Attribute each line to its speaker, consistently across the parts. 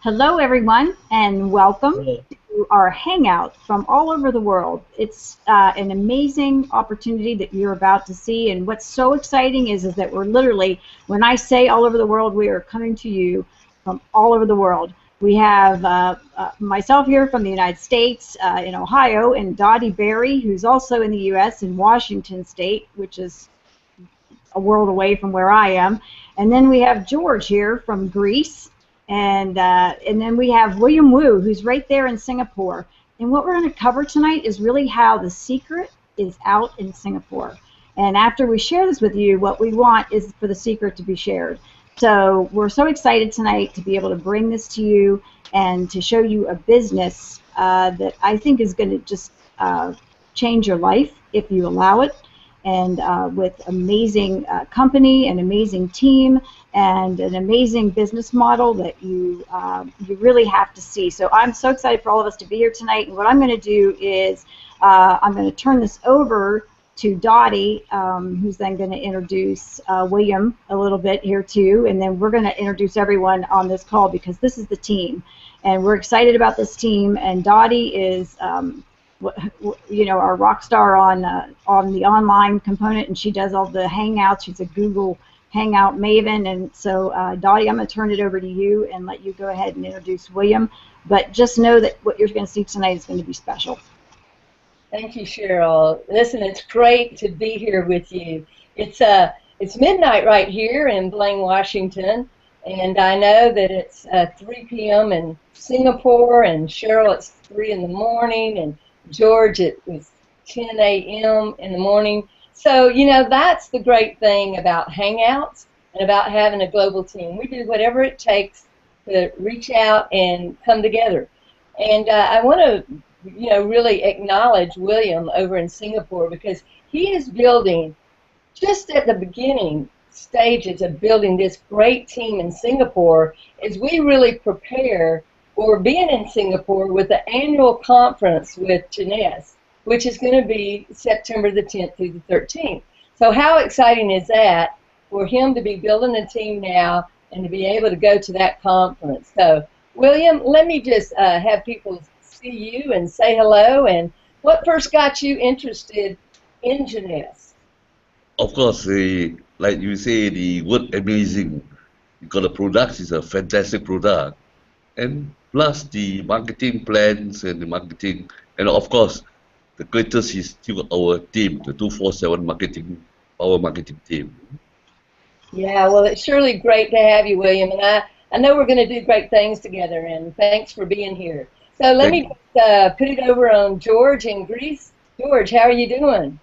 Speaker 1: Hello, everyone, and welcome
Speaker 2: Hello.
Speaker 1: to our Hangout from all over the world. It's an amazing opportunity that you're about to see, and what's so exciting is that we're literally, when I say all over the world, we are coming to you from all over the world. We have myself here from the United States in Ohio, and Dotti Berry, who's also in the U.S. in Washington State, which is a world away from where I am. And then we have George here from Greece, and then we have William Wu, who's right there in Singapore. And what we're going to cover tonight is really how the secret is out in Singapore. And after we share this with you, what we want is for the secret to be shared. So we're so excited tonight to be able to bring this to you and to show you a business that I think is going to just change your life if you allow it, and with amazing company, an amazing team, and an amazing business model that you really have to see. So I'm so excited for all of us to be here tonight, and what I'm going to do is I'm going to turn this over to Dotti, who's then going to introduce William a little bit here too, and then we're going to introduce everyone on this call because this is the team, and we're excited about this team, and Dotti is our rock star on the online component, and she does all the hangouts. She's a Google Hangout maven, and so Dotti, I'm going to turn it over to you and let you go ahead and introduce William. But just know that what you're going to see tonight is going to be special.
Speaker 3: Thank you, Cheryl. Listen, it's great to be here with you. It's midnight right here in Blaine, Washington, and I know that it's 3 p.m. in Singapore, and Cheryl, it's 3 in the morning, and George, it was 10 a.m. in the morning. So, you know, that's the great thing about Hangouts and about having a global team. We do whatever it takes to reach out and come together. And I want to, really acknowledge William over in Singapore because he is building, just at the beginning stages of building this great team in Singapore as we really prepare for being in Singapore with the annual conference with Jeunesse, which is going to be September the 10th through the 13th. So how exciting is that for him to be building a team now and to be able to go to that conference? So, William, let me just have people see you and say hello. And what first got you interested in Jeunesse?
Speaker 2: Of course, like you say, the word amazing, because the product is a fantastic product. And plus the marketing plans and the marketing, and of course, the greatest is still our team, the 247 our marketing team.
Speaker 3: Yeah, well, it's surely great to have you, William, and I know we're going to do great things together, and thanks for being here. So let me put it over on George in Greece. George, how are you doing?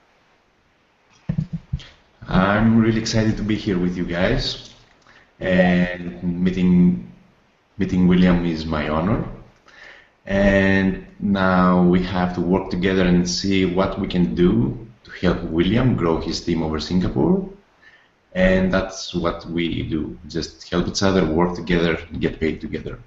Speaker 4: I'm really excited to be here with you guys, and meeting William is my honor. And now we have to work together and see what we can do to help William grow his team over Singapore. And that's what we do, just help each other, work together, get paid together.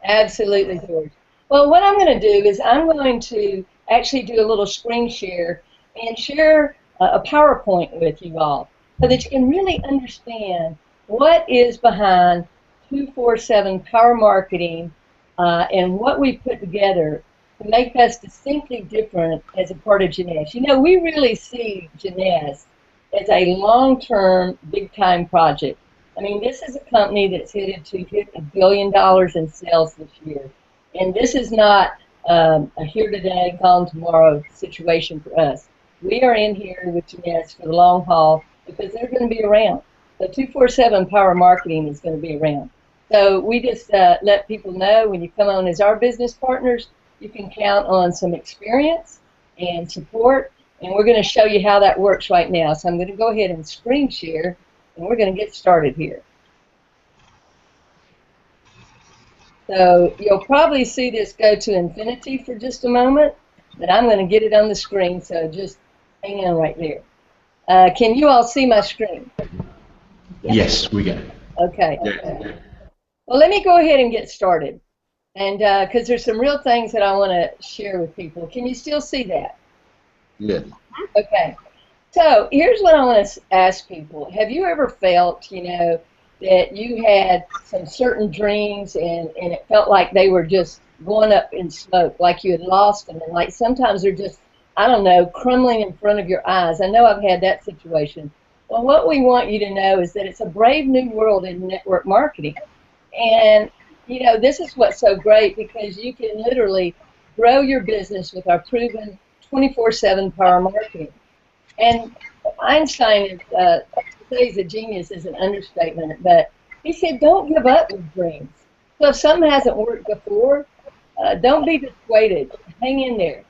Speaker 3: Absolutely, George. Well, what I'm going to do is I'm going to actually do a little screen share and share a PowerPoint with you all so that you can really understand what is behind 247 Power Marketing and what we put together to make us distinctly different as a part of Jeunesse. You know, we really see Jeunesse as a long-term, big-time project. I mean, this is a company that's headed to hit $1 billion in sales this year. And this is not a here today, gone tomorrow situation for us. We are in here with Jeunesse for the long haul because they're going to be around. The 247 Power Marketing is going to be around. So we just let people know when you come on as our business partners, you can count on some experience and support, and we're going to show you how that works right now. So I'm going to go ahead and screen share, and we're going to get started here. So you'll probably see this go to infinity for just a moment, but I'm going to get it on the screen, so just hang on right there. Can you all see my screen?
Speaker 4: Yeah. Yes, we can.
Speaker 3: Okay.
Speaker 4: Yeah.
Speaker 3: Okay. Well, let me go ahead and get started, and because there's some real things that I want to share with people. Can you still see that?
Speaker 2: Yes.
Speaker 3: Okay. So here's what I want to ask people. Have you ever felt, you know, that you had some certain dreams and it felt like they were just going up in smoke, like you had lost them, and like sometimes they're just, I don't know, crumbling in front of your eyes. I know I've had that situation. Well, what we want you to know is that it's a brave new world in network marketing. And, you know, this is what's so great because you can literally grow your business with our proven 24/7 power marketing. And Einstein is, to say he's a genius is an understatement, but he said, don't give up with dreams. So if something hasn't worked before, don't be dissuaded. Hang in there.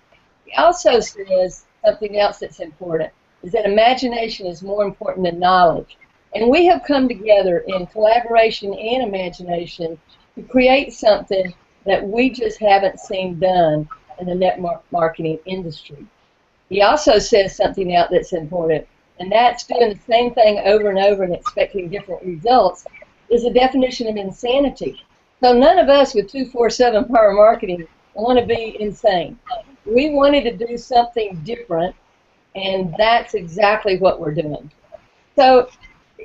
Speaker 3: He also says something else that's important, is that imagination is more important than knowledge. And we have come together in collaboration and imagination to create something that we just haven't seen done in the network marketing industry. He also says something else that's important, and that's doing the same thing over and over and expecting different results is a definition of insanity. So none of us with 24/7 power marketing want to be insane. We wanted to do something different, and that's exactly what we're doing. So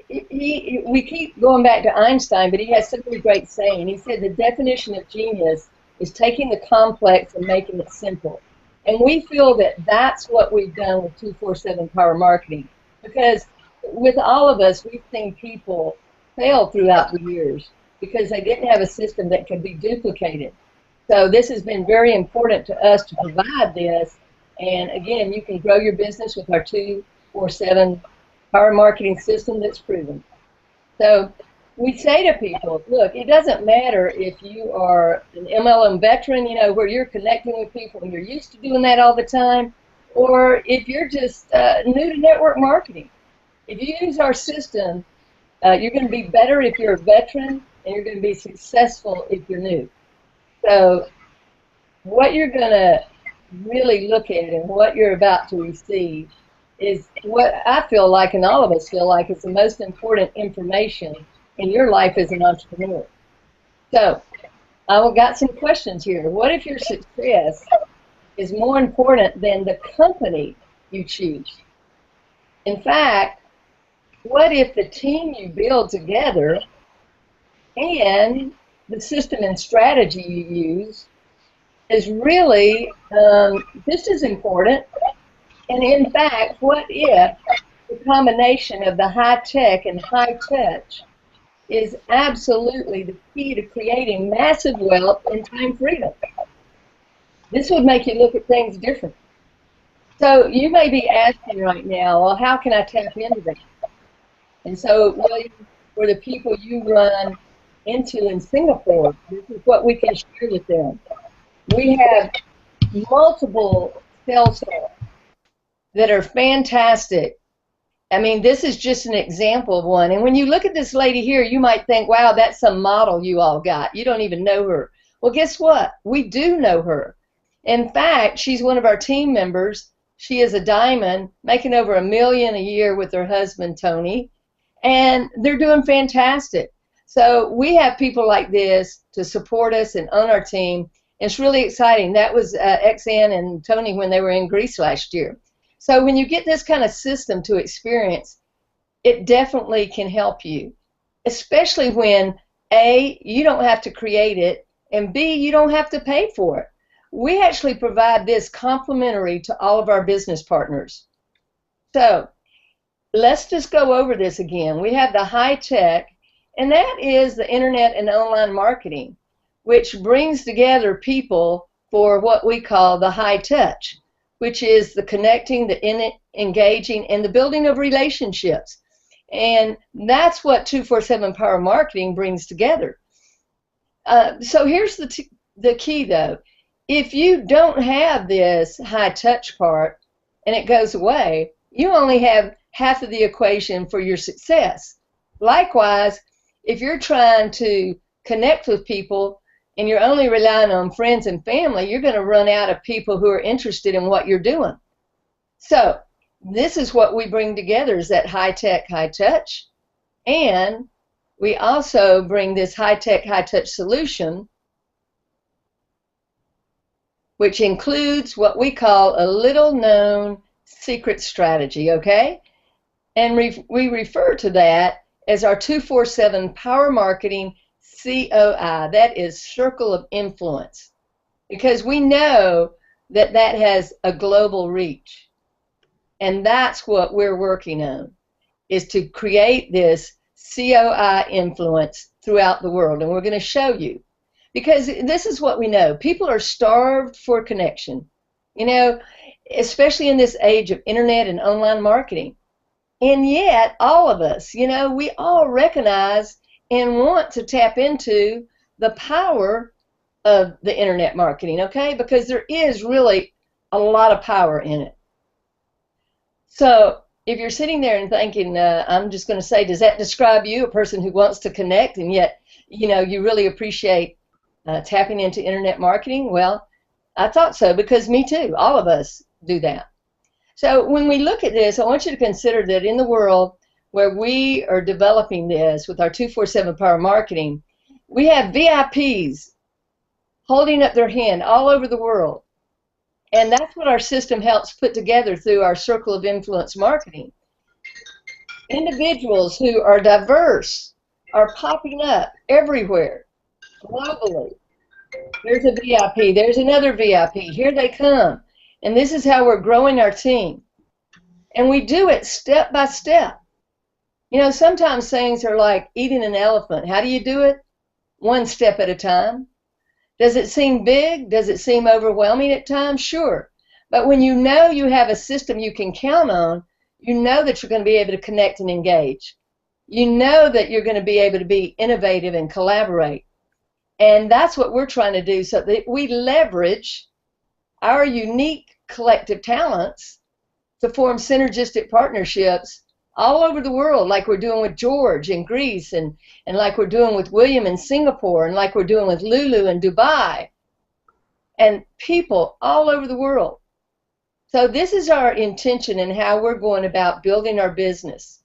Speaker 3: we keep going back to Einstein, but he has such a great saying. He said the definition of genius is taking the complex and making it simple. And we feel that that's what we've done with 24/7 power marketing, because with all of us, we've seen people fail throughout the years because they didn't have a system that could be duplicated. So this has been very important to us to provide this. And again, you can grow your business with our 24/7 power marketing system that's proven. So we say to people, look, it doesn't matter if you are an MLM veteran, you know, where you're connecting with people and you're used to doing that all the time, or if you're just new to network marketing. If you use our system, you're going to be better if you're a veteran, and you're going to be successful if you're new. So what you're going to really look at and what you're about to receive is what I feel like, and all of us feel like, is the most important information in your life as an entrepreneur. So I've got some questions here. What if your success is more important than the company you choose? In fact, what if the team you build together and the system and strategy you use is really just as important? And in fact, what if the combination of the high tech and high touch is absolutely the key to creating massive wealth and time freedom? This would make you look at things different. So you may be asking right now, well, how can I tap into that? And so, William, for the people you run into in Singapore, this is what we can share with them. We have multiple sales staff that are fantastic. I mean, this is just an example of one. And when you look at this lady here, you might think, wow, that's some model you all got. You don't even know her. Well, guess what? We do know her. In fact, she's one of our team members. She is a diamond, making over $1 million a year with her husband, Tony. And they're doing fantastic. So we have people like this to support us and on our team. It's really exciting. That was XN and Tony when they were in Greece last year. So when you get this kind of system to experience, it definitely can help you, especially when A, you don't have to create it, and B, you don't have to pay for it. We actually provide this complimentary to all of our business partners. So let's just go over this again. We have the high tech, and that is the internet and online marketing, which brings together people for what we call the high touch, which is the connecting, the engaging, and the building of relationships. And that's what 24/7 Power Marketing brings together. So here's the key, though. If you don't have this high touch part and it goes away, you only have half of the equation for your success. Likewise, if you're trying to connect with people and you're only relying on friends and family, you're going to run out of people who are interested in what you're doing. So this is what we bring together, is that high tech, high touch. And we also bring this high tech, high touch solution, which includes what we call a little known secret strategy, okay? And we refer to that as our 247 Power Marketing COI. That is Circle of Influence, because we know that that has a global reach. And that's what we're working on, is to create this COI influence throughout the world. And we're going to show you, because this is what we know. People are starved for connection, you know, especially in this age of internet and online marketing. And yet, all of us, you know, we all recognize and want to tap into the power of the internet marketing, okay? Because there is really a lot of power in it. So if you're sitting there and thinking, I'm just going to say, does that describe you, a person who wants to connect, and yet, you know, you really appreciate tapping into internet marketing? Well, I thought so, because me too. All of us do that. So when we look at this, I want you to consider that in the world where we are developing this with our 247 Power Marketing, we have VIPs holding up their hand all over the world. And that's what our system helps put together through our Circle of Influence marketing. Individuals who are diverse are popping up everywhere, globally. There's a VIP. There's another VIP. Here they come. And this is how we're growing our team. And we do it step by step. You know, sometimes things are like eating an elephant. How do you do it? One step at a time. Does it seem big? Does it seem overwhelming at times? Sure. But when you know you have a system you can count on, you know that you're going to be able to connect and engage. You know that you're going to be able to be innovative and collaborate. And that's what we're trying to do, so that we leverage our unique collective talents to form synergistic partnerships all over the world, like we're doing with George in Greece, and like we're doing with William in Singapore, and like we're doing with Lulu in Dubai, and people all over the world. So this is our intention and how we're going about building our business.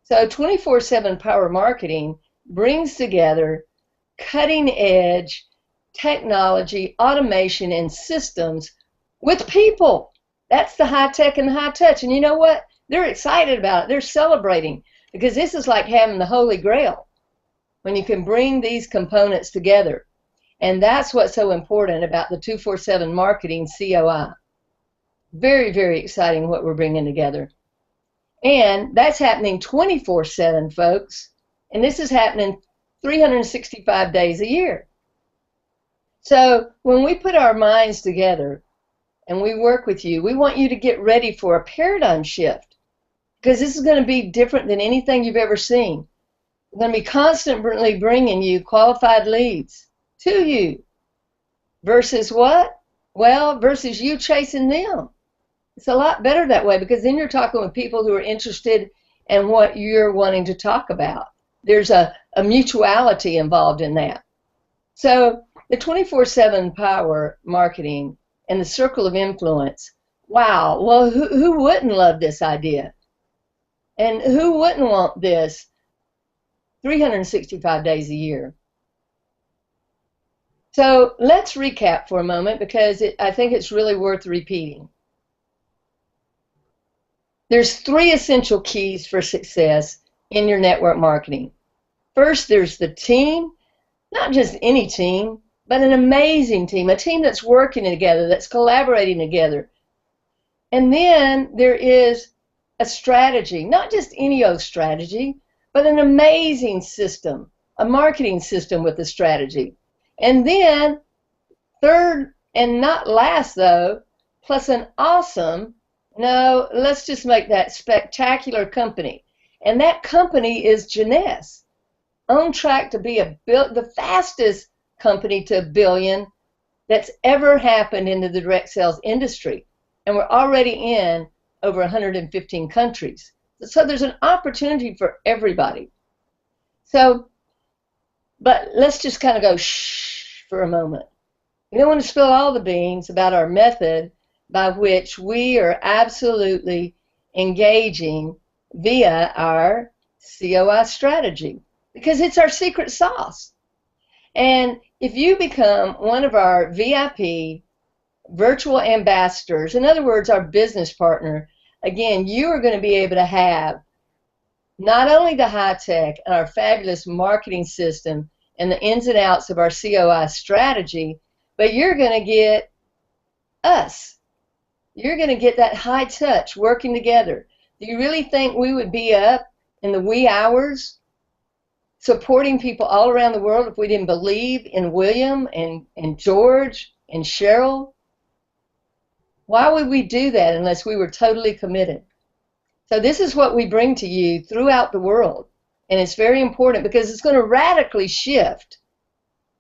Speaker 3: So 24/7 Power Marketing brings together cutting-edge technology, automation, and systems with people. That's the high tech and the high touch. And you know what? They're excited about it. They're celebrating, because this is like having the Holy Grail when you can bring these components together. And that's what's so important about the 247 Marketing COI. Very, very exciting what we're bringing together. And that's happening 24/7, folks. And this is happening 365 days a year. So when we put our minds together and we work with you, we want you to get ready for a paradigm shift, because this is going to be different than anything you've ever seen. We're going to be constantly bringing you qualified leads to you, versus what? Well, versus you chasing them. It's a lot better that way, because then you're talking with people who are interested in what you're wanting to talk about. There's a mutuality involved in that. So the 24/7 Power Marketing and the Circle of Influence, wow, well, who wouldn't love this idea? And who wouldn't want this 365 days a year? So let's recap for a moment, because I think it's really worth repeating. There's 3 essential keys for success in your network marketing. First, there's the team, not just any team, but an amazing team, a team that's working together, that's collaborating together. And then there is a strategy, not just any old strategy, but an amazing system, a marketing system with a strategy. And then, third and not last though, plus an awesome, no, let's just make that spectacular company. And that company is Jeunesse, on track to be the fastest company to $1 billion that's ever happened in the direct sales industry. And we're already in over 115 countries. So there's an opportunity for everybody. So, but let's just kind of go shh for a moment. We don't want to spill all the beans about our method by which we are absolutely engaging via our COI strategy, because it's our secret sauce. And if you become one of our VIP virtual ambassadors, in other words, our business partner, again, you are going to be able to have not only the high tech and our fabulous marketing system and the ins and outs of our COI strategy, but you're going to get us. You're going to get that high touch working together. Do you really think we would be up in the wee hours supporting people all around the world if we didn't believe in William and George and Cheryl? Why would we do that unless we were totally committed? So this is what we bring to you throughout the world. And it's very important because it's going to radically shift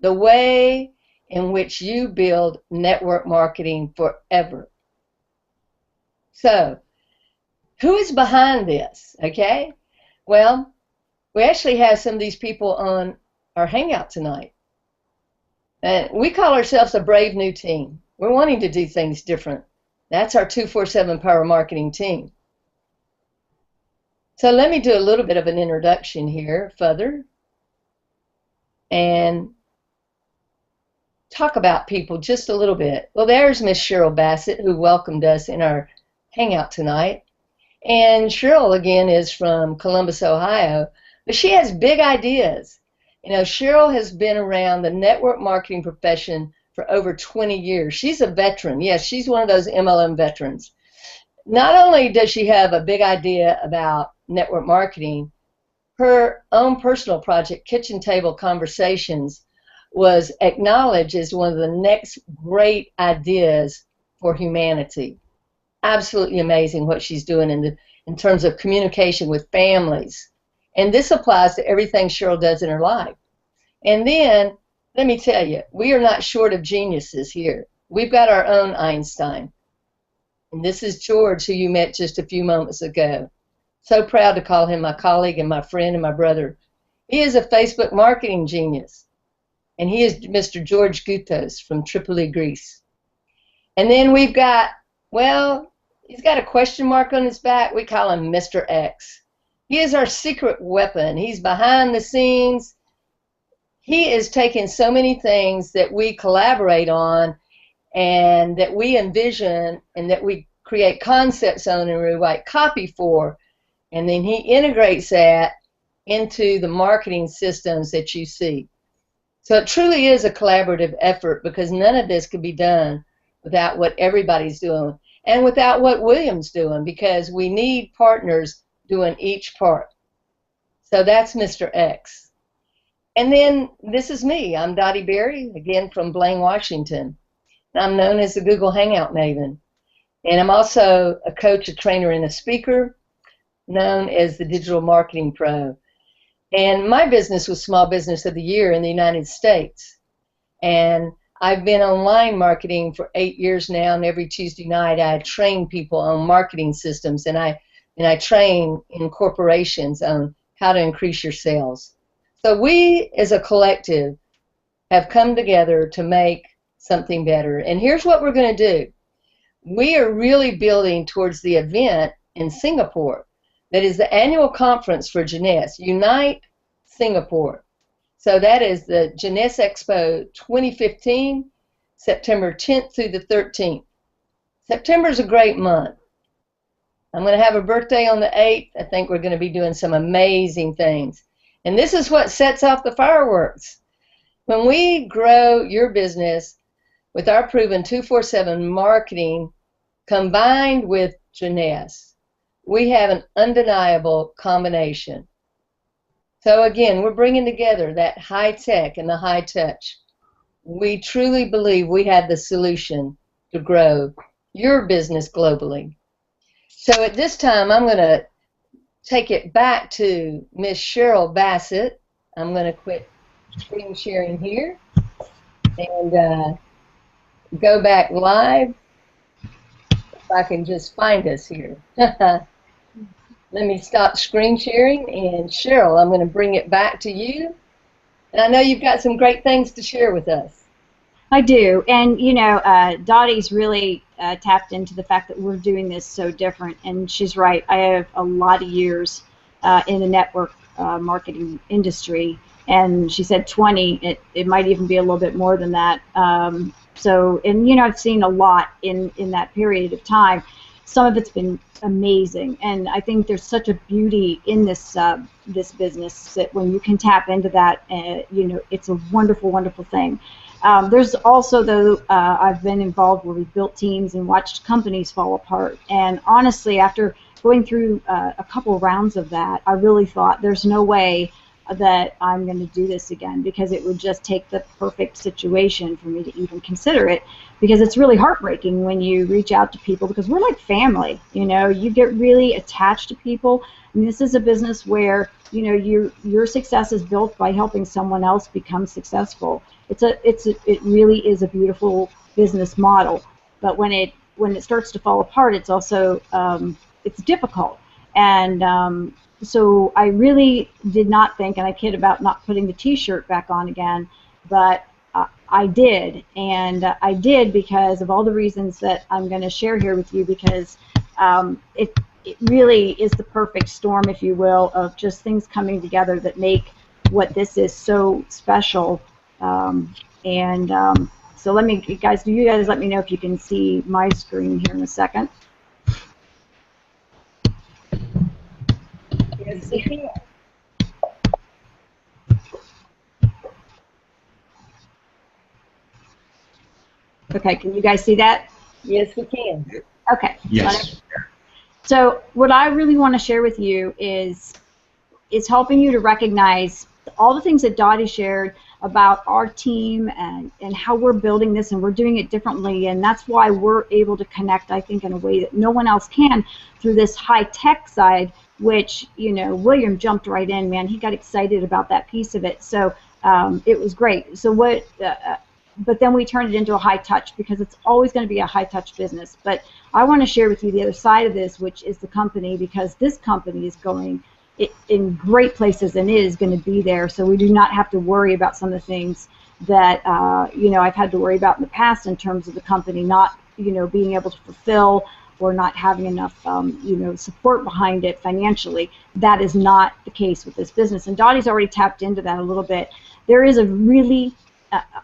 Speaker 3: the way in which you build network marketing forever. So, who is behind this? Okay? Well, we actually have some of these people on our hangout tonight. And we call ourselves a brave new team. We're wanting to do things different. That's our 247 Power Marketing team. So let me do a little bit of an introduction here further and talk about people just a little bit. Well, there's Miss Cheryl Bassitt, who welcomed us in our hangout tonight. And Cheryl, again, is from Columbus, Ohio, but she has big ideas. You know, Cheryl has been around the network marketing profession for over 20 years. She's a veteran. Yes, she's one of those MLM veterans. Not only does she have a big idea about network marketing, her own personal project, Kitchen Table Conversations, was acknowledged as one of the next great ideas for humanity. Absolutely amazing what she's doing in terms of communication with families. And this applies to everything Cheryl does in her life. And then, let me tell you, we are not short of geniuses here. We've got our own Einstein. And this is George, who you met just a few moments ago. So proud to call him my colleague and my friend and my brother. He is a Facebook marketing genius. And he is Mr. George Goutos from Tripoli, Greece. And then we've got, well, he's got a question mark on his back. We call him Mr. X. He is our secret weapon. He's behind the scenes. He is taking so many things that we collaborate on and that we envision and that we create concepts on and we write copy for. And then he integrates that into the marketing systems that you see. So it truly is a collaborative effort because none of this could be done without what everybody's doing and without what William's doing, because we need partners doing each part. So that's Mr. X. And then this is me. I'm Dotti Berry, again from Blaine, Washington. And I'm known as the Google Hangout Maven. And I'm also a coach, a trainer, and a speaker, known as the Digital Marketing Pro. And my business was Small Business of the Year in the United States. And I've been online marketing for 8 years now, and every Tuesday night I train people on marketing systems, and I train in corporations on how to increase your sales. So we as a collective have come together to make something better. And here's what we're going to do. We are really building towards the event in Singapore that is the annual conference for Jeunesse Unite Singapore. So that is the Jeunesse Expo 2015, September 10th through the 13th. September is a great month. I'm going to have a birthday on the 8th. I think we're going to be doing some amazing things. And this is what sets off the fireworks. When we grow your business with our proven 247 marketing combined with Jeunesse, we have an undeniable combination. So again, we're bringing together that high tech and the high touch. We truly believe we have the solution to grow your business globally. So at this time, I'm going to take it back to Miss Cheryl Bassitt. I'm going to quit screen sharing here and go back live. If I can just find us here. Let me stop screen sharing, and Cheryl, I'm going to bring it back to you. And I know you've got some great things to share with us.
Speaker 1: I do, and you know, Dottie's really tapped into the fact that we're doing this so different, and she's right. I have a lot of years in the network marketing industry, and she said 20. It might even be a little bit more than that. So, and you know, I've seen a lot in that period of time. some of it's been amazing, and I think there's such a beauty in this this business that when you can tap into that, you know, it's a wonderful, wonderful thing. There's also, though, I've been involved where we've built teams and watched companies fall apart, and honestly, after going through a couple rounds of that, I really thought there's no way that I'm going to do this again, because it would just take the perfect situation for me to even consider it, because it's really heartbreaking when you reach out to people, because we're like family, you know, you get really attached to people, and this is a business where, you know, your success is built by helping someone else become successful. It really is a beautiful business model, but when it starts to fall apart, it's also it's difficult. And so I really did not think, and I kid about not putting the T-shirt back on again, but I did, and I did because of all the reasons that I'm going to share here with you, because it really is the perfect storm, if you will, of just things coming together that make what this is so special. So let me, guys, you guys let me know if you can see my screen here in a second.
Speaker 3: Yes, we can.
Speaker 1: Okay, can you guys see that?
Speaker 3: Yes, we can.
Speaker 1: Okay.
Speaker 4: Yes.
Speaker 1: So what I really want to share with you is helping you to recognize all the things that Dotti shared about our team and how we're building this, and we're doing it differently, and that's why we're able to connect, I think, in a way that no one else can through this high-tech side, which, you know, William jumped right in, man. He got excited about that piece of it, so it was great. So but then we turned it into a high-touch, because it's always going to be a high-touch business. But I want to share with you the other side of this, which is the company, because this company is going in great places and it is going to be there, so we do not have to worry about some of the things that you know, I've had to worry about in the past in terms of the company not, you know, being able to fulfill or not having enough you know, support behind it financially. That is not the case with this business, and Dotti's already tapped into that a little bit. There is a really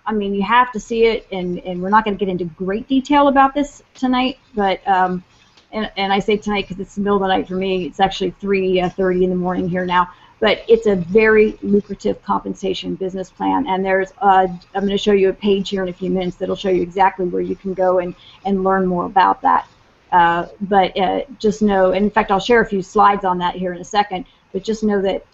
Speaker 1: I mean, you have to see it, and we're not going to get into great detail about this tonight, but and I say tonight because it's the middle of the night for me. It's actually 3:30 in the morning here now. But it's a very lucrative compensation business plan, and there's I'm going to show you a page here in a few minutes that'll show you exactly where you can go and learn more about that. But just know, and in fact, I'll share a few slides on that here in a second. But just know that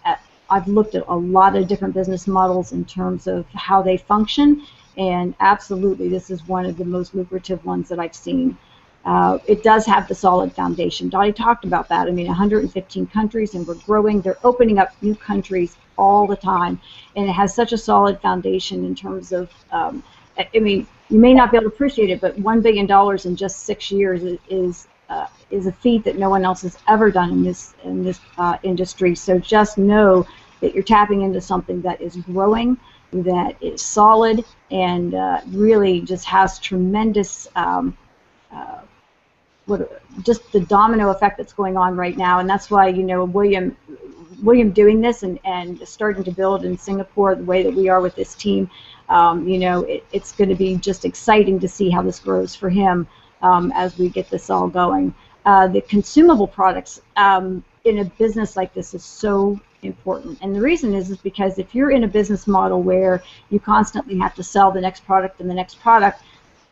Speaker 1: I've looked at a lot of different business models in terms of how they function, and absolutely, this is one of the most lucrative ones that I've seen. It does have the solid foundation. Dotti talked about that. I mean, 115 countries, and we're growing. They're opening up new countries all the time, and it has such a solid foundation in terms of, I mean, you may not be able to appreciate it, but $1 billion in just 6 years is a feat that no one else has ever done in this industry. So just know that you're tapping into something that is growing, that is solid, and really just has tremendous just the domino effect that's going on right now. And that's why, you know, William doing this and starting to build in Singapore the way that we are with this team, you know, it's going to be just exciting to see how this grows for him as we get this all going. The consumable products in a business like this is so important, and the reason is because if you're in a business model where you constantly have to sell the next product and the next product,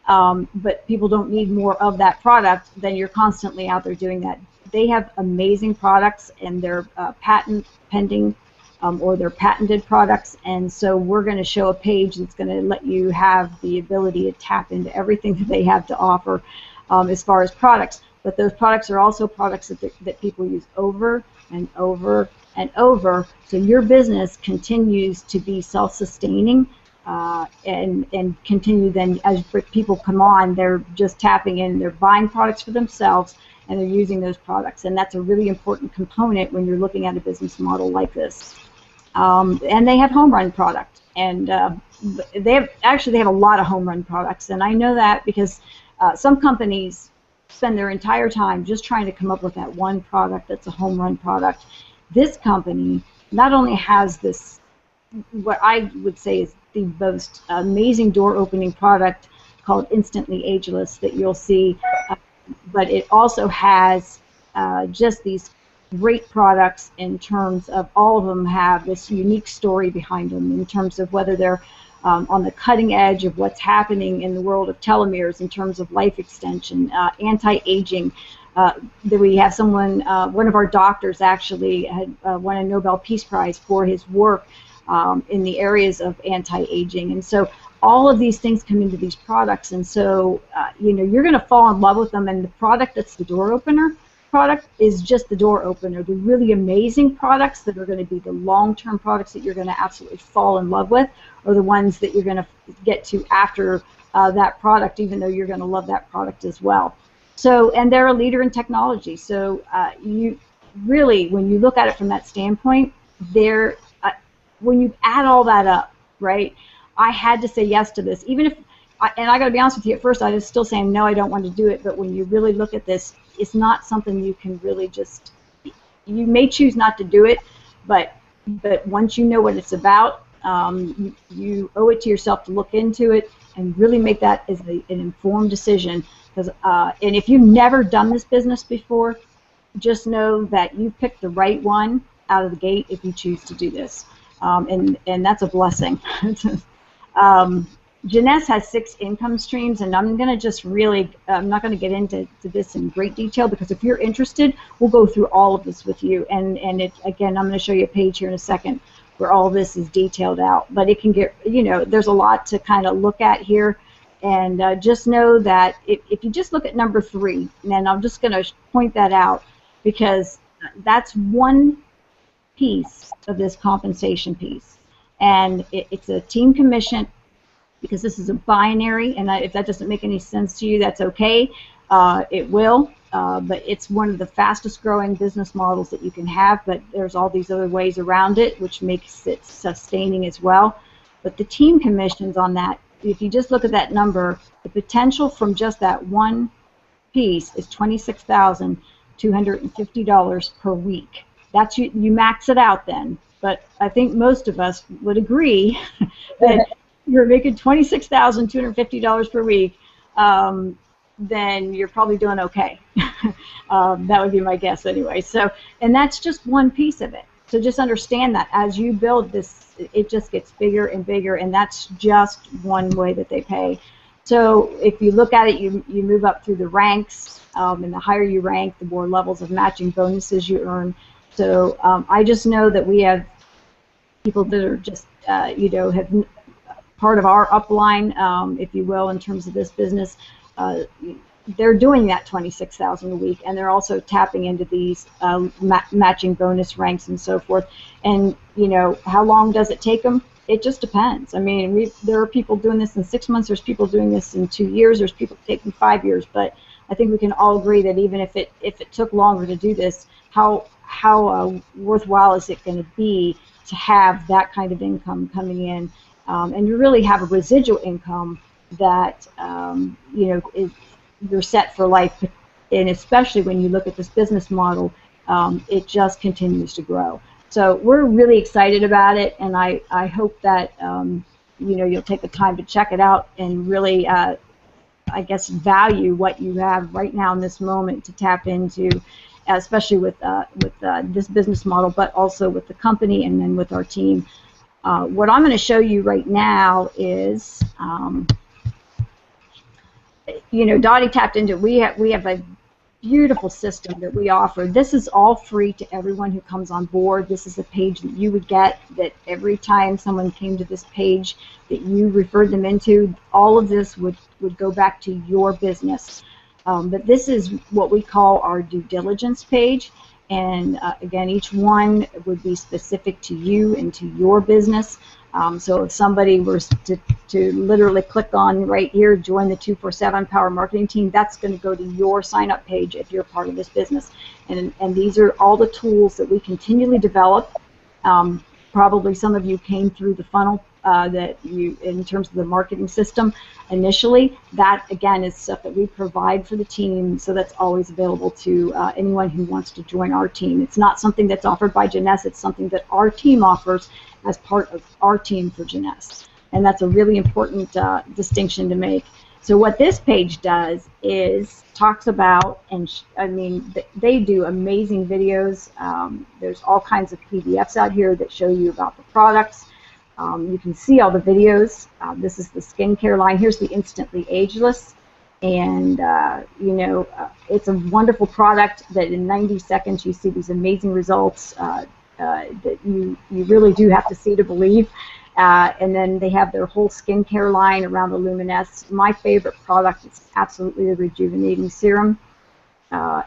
Speaker 1: but people don't need more of that product, then you're constantly out there doing that. They have amazing products, and they're patent pending, or they're patented products, and so we're going to show a page that's going to let you have the ability to tap into everything that they have to offer as far as products. But those products are also products that people use over and over and over, so your business continues to be self-sustaining, and continue then as people come on, they're just tapping in, they're buying products for themselves, and they're using those products, and that's a really important component when you're looking at a business model like this. And they have home run product, and they have a lot of home run products, and I know that because some companies spend their entire time just trying to come up with that one product that's a home run product. This company not only has this, what I would say is the most amazing door opening product called Instantly Ageless that you'll see but it also has just these great products in terms of all of them have this unique story behind them in terms of whether they're on the cutting edge of what's happening in the world of telomeres in terms of life extension, anti-aging. That we have someone, one of our doctors actually had won a Nobel Peace Prize for his work in the areas of anti-aging, and so all of these things come into these products, and so you're going to fall in love with them. And the product that's the door opener product is just the door opener. The really amazing products that are going to be the long-term products that you're going to absolutely fall in love with are the ones that you're going to get to after that product, even though you're going to love that product as well. So, and they're a leader in technology. So you really, when you look at it from that standpoint, they're when you add all that up, right? I had to say yes to this, even if, and I got to be honest with you, at first I was still saying no, I don't want to do it. But when you really look at this, it's not something you can really just. You may choose not to do it, but once you know what it's about, you owe it to yourself to look into it and really make that as an informed decision. Because and if you've never done this business before, just know that you picked the right one out of the gate if you choose to do this, and that's a blessing. Jeunesse has 6 income streams, and I'm going to just really, I'm not going to get into this in great detail because if you're interested, we'll go through all of this with you. And again, I'm going to show you a page here in a second where all this is detailed out. But it can get, there's a lot to kind of look at here. And just know that if you just look at number 3, and I'm just going to point that out because that's one piece of this compensation piece. And it's a team commission because this is a binary, and if that doesn't make any sense to you, that's okay. It will, but it's one of the fastest growing business models that you can have, but there's all these other ways around it, which makes it sustaining as well. But the team commissions on that, if you just look at that number, the potential from just that one piece is $26,250 per week. That's you max it out then. But I think most of us would agree that you're making $26,250 per week, then you're probably doing okay. That would be my guess anyway. So, and that's just one piece of it. So just understand that as you build this, it just gets bigger and bigger, and that's just one way that they pay. So if you look at it, you move up through the ranks, and the higher you rank, the more levels of matching bonuses you earn. So I just know that we have people that are just, have part of our upline, if you will, in terms of this business. They're doing that $26,000 a week, and they're also tapping into these matching bonus ranks and so forth. And how long does it take them? It just depends. I mean, there are people doing this in 6 months. There's people doing this in 2 years. There's people taking 5 years. But I think we can all agree that even if it took longer to do this, how worthwhile is it going to be to have that kind of income coming in, and you really have a residual income that you're set for life, and especially when you look at this business model, it just continues to grow. So we're really excited about it, and I hope that you'll take the time to check it out and really, I guess, value what you have right now in this moment to tap into, especially with this business model, but also with the company and then with our team. What I'm going to show you right now is, Dotti tapped into. We have a beautiful system that we offer. This is all free to everyone who comes on board. This is a page that you would get that every time someone came to this page that you referred them into, all of this would go back to your business. But this is what we call our due diligence page. And again, each one would be specific to you and to your business. So if somebody were to literally click on right here, join the 247 Power Marketing Team, that's going to go to your sign-up page if you're part of this business. And these are all the tools that we continually develop. Probably some of you came through the funnel that you, in terms of the marketing system initially. That, again, is stuff that we provide for the team, so that's always available to anyone who wants to join our team. It's not something that's offered by Jeunesse, it's something that our team offers as part of our team for Jeunesse. And that's a really important distinction to make. So what this page does is talks about, and I mean, they do amazing videos. There's all kinds of PDFs out here that show you about the products. You can see all the videos. This is the skincare line. Here's the Instantly Ageless. And, you know, it's a wonderful product that in 90 seconds you see these amazing results that you really do have to see to believe. And then they have their whole skincare line around the Luminesce. My favorite product is absolutely the Rejuvenating Serum.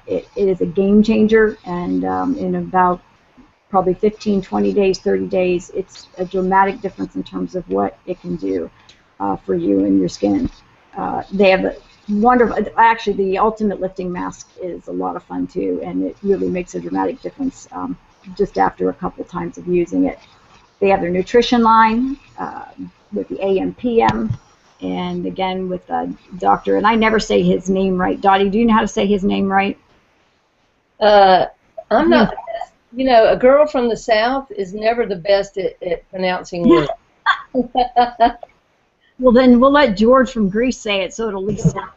Speaker 1: It is a game changer, and in about probably 15, 20 days, 30 days, it's a dramatic difference in terms of what it can do for you and your skin. They have a wonderful, actually the Ultimate Lifting Mask is a lot of fun too, and it really makes a dramatic difference just after a couple times of using it. They have their nutrition line with the AM, PM, and again with Dr. And I never say his name right. Dotti, do you know how to say his name right?
Speaker 3: I'm not the best. You know, a girl from the South is never the best at pronouncing words.
Speaker 1: Well, then we'll let George from Greece say it, so it'll at least sound.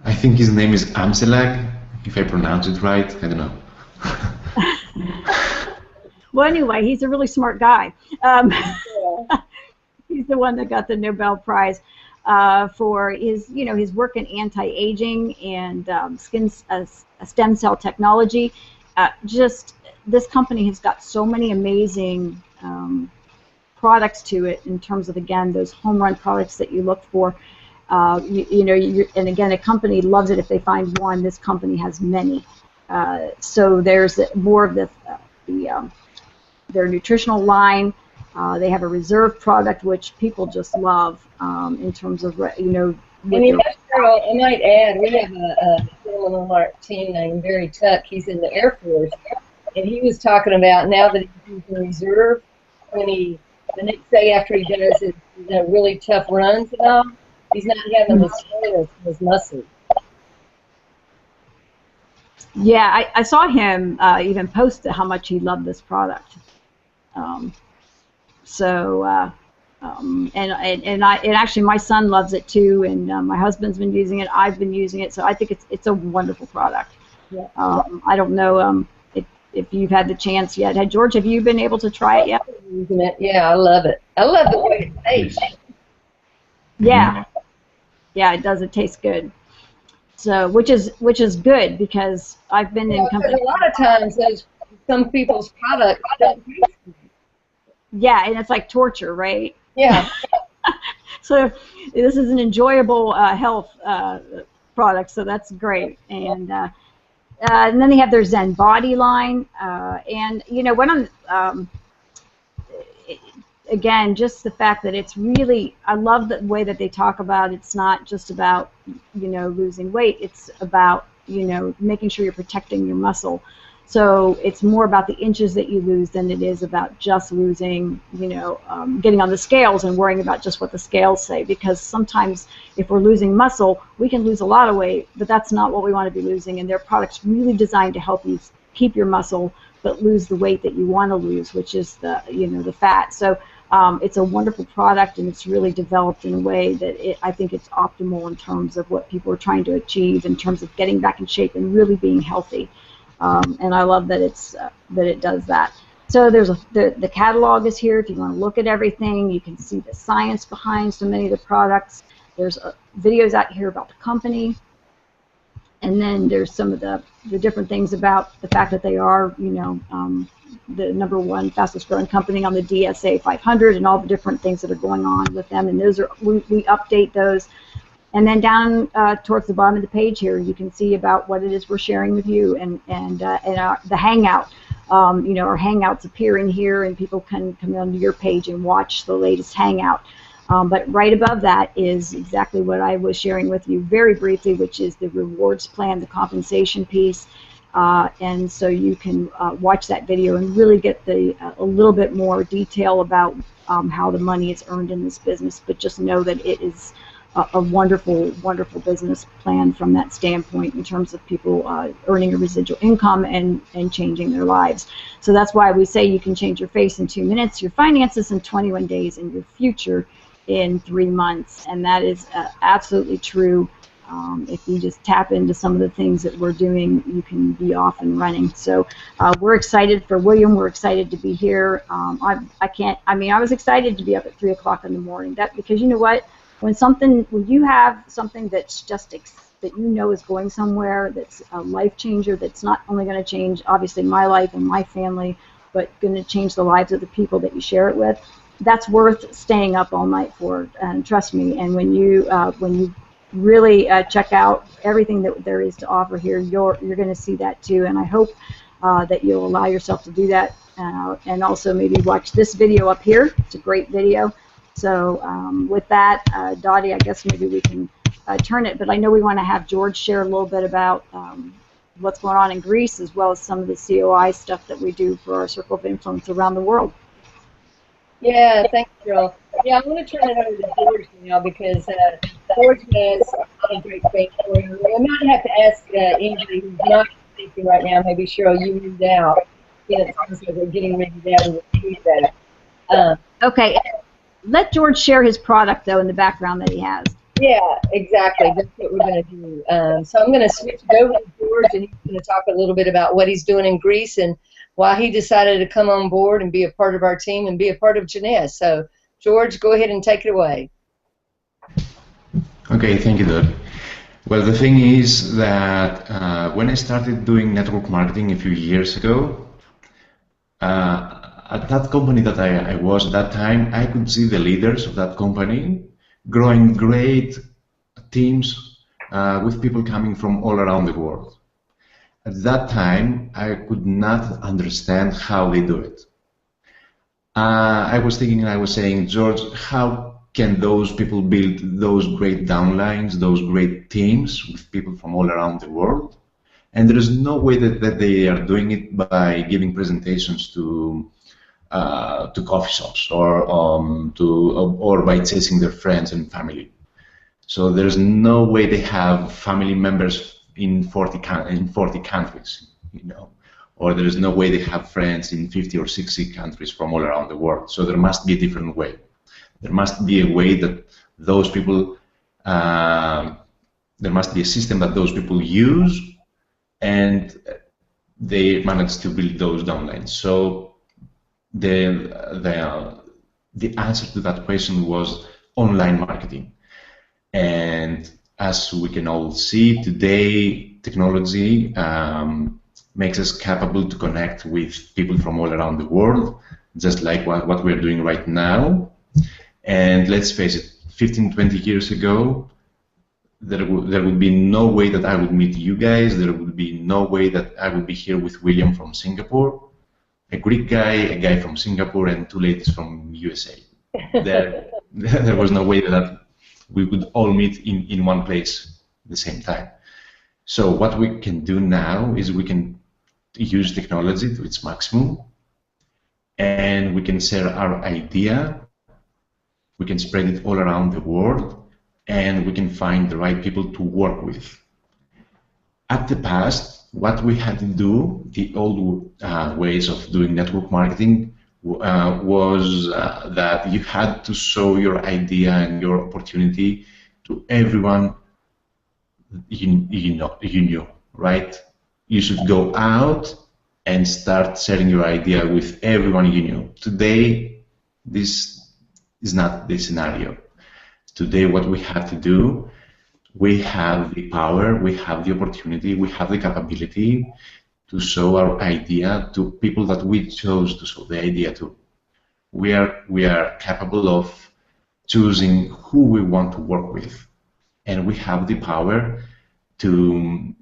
Speaker 4: I think his name is Amselag, if I pronounce it right. I don't know.
Speaker 1: Well, anyway, he's a really smart guy. He's the one that got the Nobel Prize for his, you know, his work in anti-aging and stem cell technology. Just this company has got so many amazing products to it in terms of, again, those home run products that you look for. You know, and again, a company loves it if they find one. This company has many. So there's more of their nutritional line. They have a reserve product which people just love in terms of, you know.
Speaker 3: And you know, Cheryl, I might add, we have a gentleman on our team named Barry Tuck. He's in the Air Force, and he was talking about now that he's in reserve, when the next day after he does his really tough runs and all, he's not having the soreness in his muscles.
Speaker 1: Yeah, I saw him even post how much he loved this product. And actually my son loves it too, and my husband's been using it. I've been using it, so I think it's a wonderful product.
Speaker 3: Yeah.
Speaker 1: I don't know if you've had the chance yet. George, have you been able to try it yet?
Speaker 3: Using it, yeah, I love it. I love the way it tastes.
Speaker 1: Yeah, yeah, it does. It tastes good. So, which is good because I've been in companies.
Speaker 3: A lot of times, some people's products don't taste good.
Speaker 1: Yeah, and it's like torture, right?
Speaker 3: Yeah.
Speaker 1: So this is an enjoyable health product, so that's great. And then they have their Zen Body line, and you know, when I'm again, just the fact that it's really, I love the way that they talk about it's not just about, you know, losing weight. It's about, you know, making sure you're protecting your muscle. So it's more about the inches that you lose than it is about just losing, you know, getting on the scales and worrying about just what the scales say. Because sometimes if we're losing muscle, we can lose a lot of weight, but that's not what we want to be losing. And their product's really designed to help you keep your muscle, but lose the weight that you want to lose, which is the, you know, the fat. So it's a wonderful product, and it's really developed in a way that I think it's optimal in terms of what people are trying to achieve in terms of getting back in shape and really being healthy. And I love that that it does that. So there's the catalog is here. If you want to look at everything, you can see the science behind so many of the products. There's videos out here about the company, and then there's some of the different things about the fact that they are, you know, the #1 fastest growing company on the DSA 500, and all the different things that are going on with them. And those are we update those. And then down towards the bottom of the page here, you can see about what it is we're sharing with you, and the Hangout. You know, our Hangouts appear in here, and people can come onto your page and watch the latest Hangout. But right above that is exactly what I was sharing with you very briefly, which is the rewards plan, the compensation piece. And so you can watch that video and really get a little bit more detail about how the money is earned in this business. But just know that it is a wonderful, wonderful business plan from that standpoint in terms of people earning a residual income and changing their lives. So that's why we say you can change your face in 2 minutes, your finances in 21 days, and your future in 3 months, and that is absolutely true. If you just tap into some of the things that we're doing, you can be off and running. So we're excited for William. We're excited to be here. I was excited to be up at 3 o'clock in the morning. Because you know what? When you have something that's just that you know is going somewhere, that's a life changer, that's not only going to change obviously my life and my family, but going to change the lives of the people that you share it with, that's worth staying up all night for. And trust me. And when you really check out everything that there is to offer here, you're going to see that too. And I hope that you'll allow yourself to do that, and also maybe watch this video up here. It's a great video. So with that, Dotti, I guess maybe we can turn it. But I know we want to have George share a little bit about what's going on in Greece, as well as some of the COI stuff that we do for our Circle of Influence around the world.
Speaker 3: Yeah, thanks, Cheryl. Yeah, I want to turn it over to George now, because George has a lot of great things for you. I might have to ask anybody who's not speaking right now, maybe Cheryl, you moved out. Yeah, it sounds like we're getting ready to receive that.
Speaker 1: Okay, let George share his product, though, in the background that he has.
Speaker 3: Yeah, exactly. That's what we're going to do. So I'm going to switch it over to George, and he's going to talk a little bit about what he's doing in Greece and why he decided to come on board and be a part of our team and be a part of Jeunesse. So, George, go ahead and take it away.
Speaker 4: Okay, thank you, Dot. Well, the thing is that when I started doing network marketing a few years ago, at that company that I was at that time, I could see the leaders of that company growing great teams with people coming from all around the world. At that time, I could not understand how they do it. I was thinking, I was saying, George, how can those people build those great downlines, those great teams with people from all around the world? And there is no way that they are doing it by giving presentations to coffee shops or by chasing their friends and family. So there's no way they have family members in 40 countries, you know, or there is no way they have friends in 50 or 60 countries from all around the world. So there must be a different way. There must be a way that those people, there must be a system that those people use, and they manage to build those downlines. So the answer to that question was online marketing. And as we can all see today, technology makes us capable to connect with people from all around the world, just like what we're doing right now. And let's face it, 15, 20 years ago, there would be no way that I would meet you guys. There would be no way that I would be here with William from Singapore, a Greek guy, a guy from Singapore, and two ladies from USA. There was no way that we would all meet in one place at the same time. So what we can do now is we can use technology to its maximum, and we can share our idea. We can spread it all around the world, and we can find the right people to work with. At the past, what we had to do, the old ways of doing network marketing, was that you had to show your idea and your opportunity to everyone you knew, right? You should go out and start sharing your idea with everyone you knew. Today, this is not the scenario. Today, what we have to do, we have the power, we have the opportunity, we have the capability to show our idea to people that we chose to show the idea to. We are capable of choosing who we want to work with, and we have the power to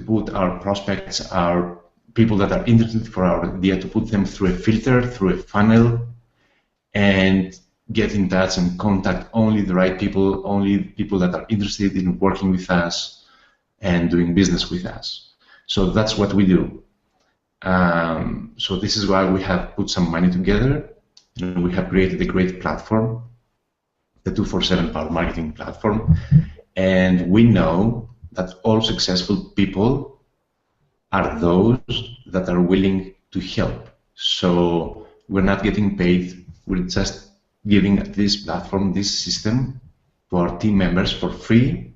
Speaker 4: put our prospects, our people that are interested for our idea, to put them through a filter, through a funnel, and get in touch and contact only the right people, only people that are interested in working with us and doing business with us. So that's what we do. So this is why we have put some money together, and we have created a great platform, the 247 Power Marketing platform, and we know that all successful people are those that are willing to help. So we're not getting paid, we're just giving this platform, this system, to our team members for free,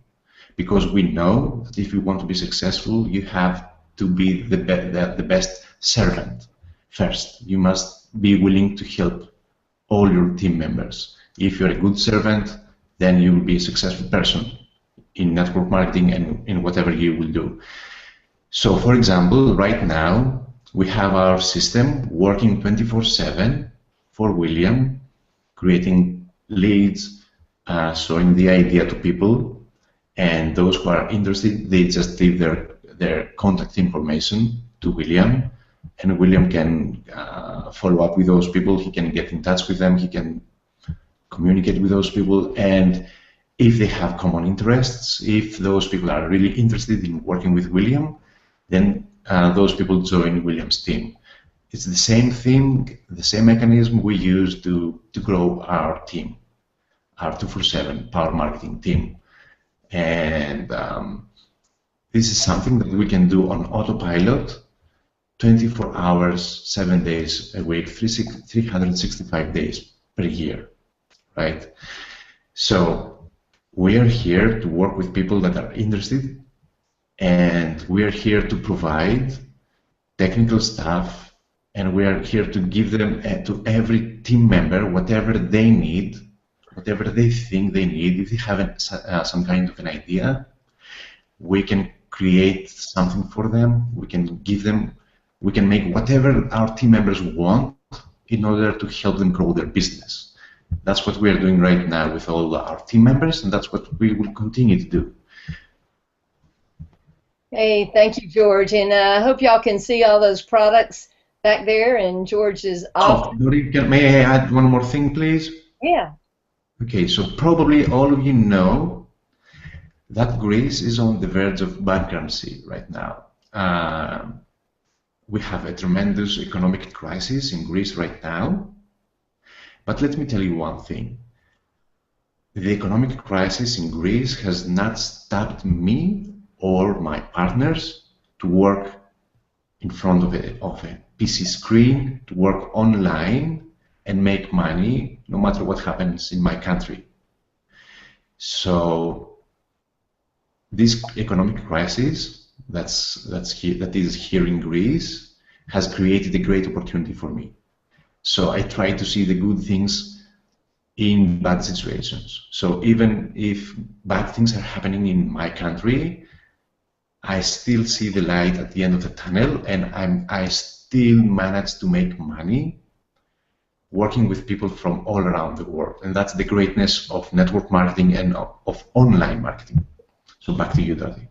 Speaker 4: because we know that if you want to be successful, you have to be the best servant first. You must be willing to help all your team members. If you're a good servant, then you will be a successful person in network marketing and in whatever you will do. So, for example, right now, we have our system working 24/7 for William, creating leads, showing the idea to people, and those who are interested, they just leave their contact information to William, and William can follow up with those people. He can get in touch with them, he can communicate with those people, and if they have common interests, if those people are really interested in working with William, then those people join William's team. It's the same thing, the same mechanism we use to grow our team, our 24/7 power marketing team. And this is something that we can do on autopilot, 24 hours, 7 days a week, 365 days per year, right? So we are here to work with people that are interested, and we are here to provide technical stuff, and we are here to give them to every team member whatever they need, whatever they think they need. If they have some kind of an idea, we can create something for them. We can give them, we can make whatever our team members want in order to help them grow their business. That's what we are doing right now with all our team members, and that's what we will continue to do.
Speaker 3: Hey, thank you, George, and I hope y'all can see all those products back there, and George is off.
Speaker 4: Oh, may I add one more thing, please?
Speaker 3: Yeah.
Speaker 4: Okay, so probably all of you know that Greece is on the verge of bankruptcy right now. We have a tremendous economic crisis in Greece right now, but let me tell you one thing. The economic crisis in Greece has not stopped me or my partners to work in front of a PC screen, to work online and make money no matter what happens in my country. So this economic crisis that is here in Greece has created a great opportunity for me. So I try to see the good things in bad situations. So even if bad things are happening in my country, I still see the light at the end of the tunnel, and I still manage to make money working with people from all around the world. And that's the greatness of network marketing and of online marketing. So back to you, Dotti.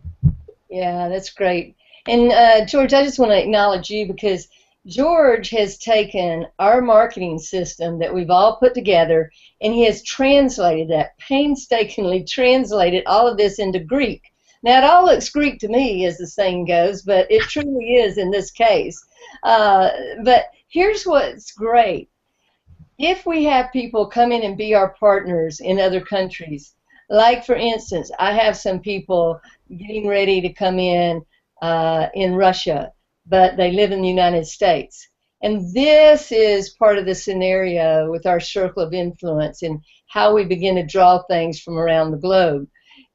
Speaker 3: Yeah, that's great. And George, I just want to acknowledge you, because George has taken our marketing system that we've all put together, and he has translated that, painstakingly translated all of this into Greek. Now, it all looks Greek to me, as the saying goes, but it truly is in this case. But here's what's great. If we have people come in and be our partners in other countries, like, for instance, I have some people getting ready to come in Russia, but they live in the United States. And this is part of the scenario with our circle of influence and how we begin to draw things from around the globe.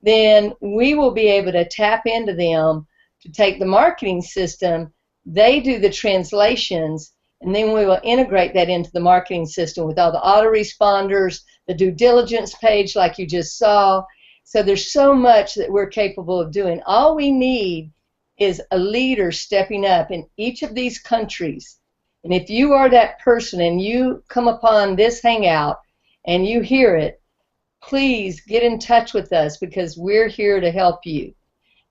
Speaker 3: Then we will be able to tap into them to take the marketing system. They do the translations, and then we will integrate that into the marketing system with all the autoresponders, the due diligence page like you just saw. So there's so much that we're capable of doing. All we need is a leader stepping up in each of these countries. And if you are that person and you come upon this hangout and you hear it, please get in touch with us, because we're here to help you.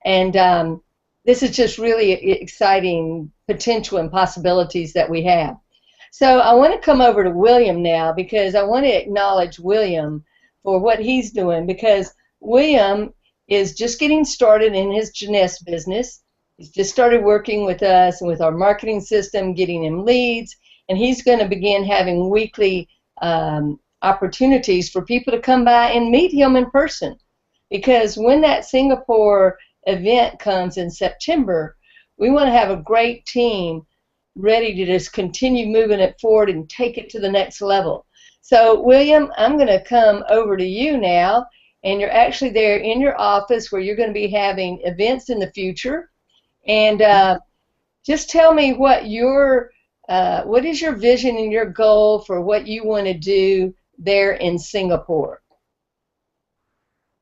Speaker 3: And this is just really exciting potential and possibilities that we have. So I want to come over to William now, because I want to acknowledge William for what he's doing, because William is just getting started in his Jeunesse business. He's just started working with us and with our marketing system, getting him leads, and he's going to begin having weekly opportunities for people to come by and meet him in person. Because when that Singapore event comes in September, we want to have a great team ready to just continue moving it forward and take it to the next level. So, William, I'm going to come over to you now, and you're actually there in your office where you're going to be having events in the future. And just tell me what is your vision and your goal for what you want to do there in Singapore?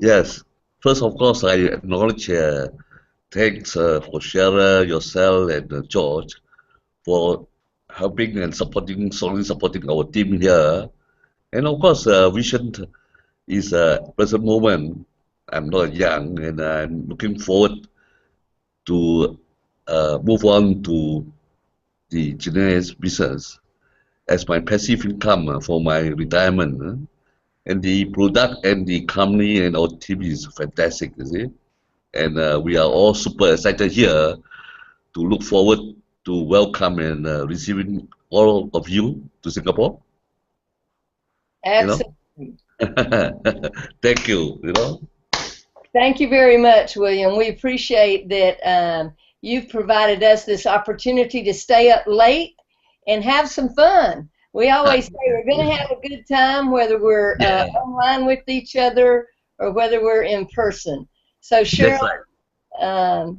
Speaker 2: Yes. First, of course, I acknowledge thanks for Cheryl, yourself, and George for helping and solely supporting our team here. And of course, vision is a present moment. I'm not young, and I'm looking forward to move on to the Jeunesse business as my passive income for my retirement. And the product and the company and our team is fantastic, you see. And we are all super excited here to look forward to welcome and receiving all of you to Singapore.
Speaker 3: Absolutely.
Speaker 2: Thank you,
Speaker 3: Thank you very much, William. We appreciate that you've provided us this opportunity to stay up late and have some fun. We always say we're going to have a good time whether we're online with each other or whether we're in person. So, Cheryl, right.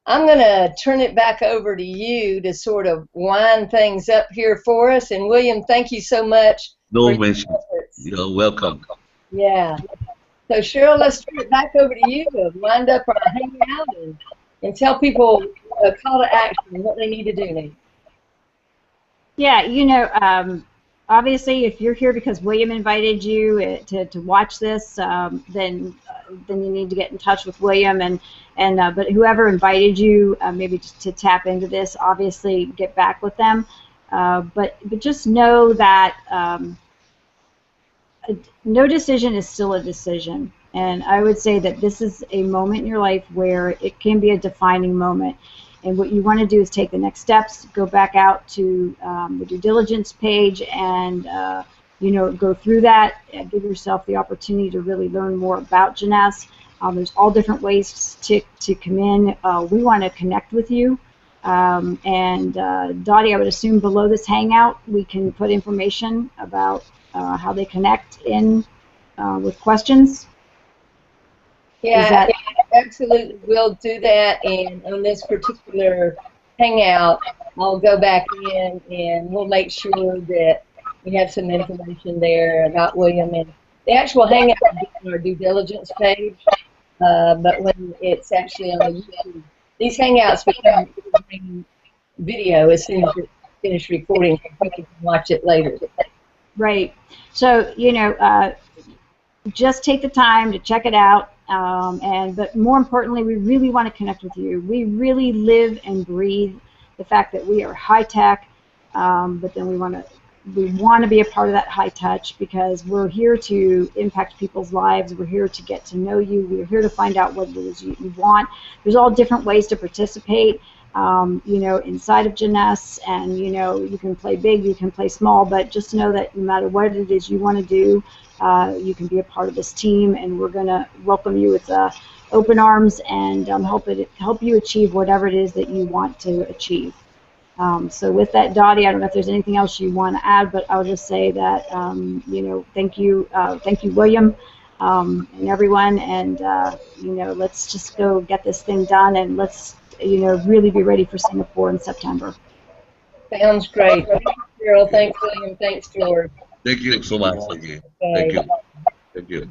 Speaker 3: I'm going to turn it back over to you to sort of wind things up here for us. And, William, thank you so much.
Speaker 2: No mention. You're welcome.
Speaker 3: Yeah. So, Cheryl, let's turn it back over to you to wind up our hangout and tell people a call to action, what they need to do now.
Speaker 1: Yeah, obviously, if you're here because William invited you to watch this, then you need to get in touch with William, but whoever invited you, maybe just to tap into this, obviously get back with them. But just know that no decision is still a decision, and I would say that this is a moment in your life where it can be a defining moment. And what you want to do is take the next steps, go back out to the due diligence page, and go through that, and give yourself the opportunity to really learn more about Jeunesse. There's all different ways to come in. We want to connect with you. Dotti, I would assume below this hangout we can put information about how they connect in with questions.
Speaker 3: Yeah, absolutely. We'll do that, and on this particular hangout, I'll go back in and we'll make sure that we have some information there about William. And the actual hangout will be on our due diligence page, but when it's actually on the YouTube, these hangouts become video as soon as it's finished recording, so people can watch it later.
Speaker 1: Right. So, just take the time to check it out. But more importantly, we really want to connect with you. We really live and breathe the fact that we are high tech, but then we want to be a part of that high touch because we're here to impact people's lives. We're here to get to know you. We're here to find out what it is you want. There's all different ways to participate. Inside of Jeunesse, and you can play big, you can play small, but just know that no matter what it is you want to do, you can be a part of this team, and we're going to welcome you with open arms and help you achieve whatever it is that you want to achieve. So with that, Dotti, I don't know if there's anything else you want to add, but I'll just say that thank you, William, and everyone, and let's just go get this thing done, and let's really be ready for Singapore in September.
Speaker 3: Sounds great. Thanks, Cheryl. Thanks, William. Thanks, George.
Speaker 2: Thank you so much. Thank you.
Speaker 3: Okay.
Speaker 2: Thank you.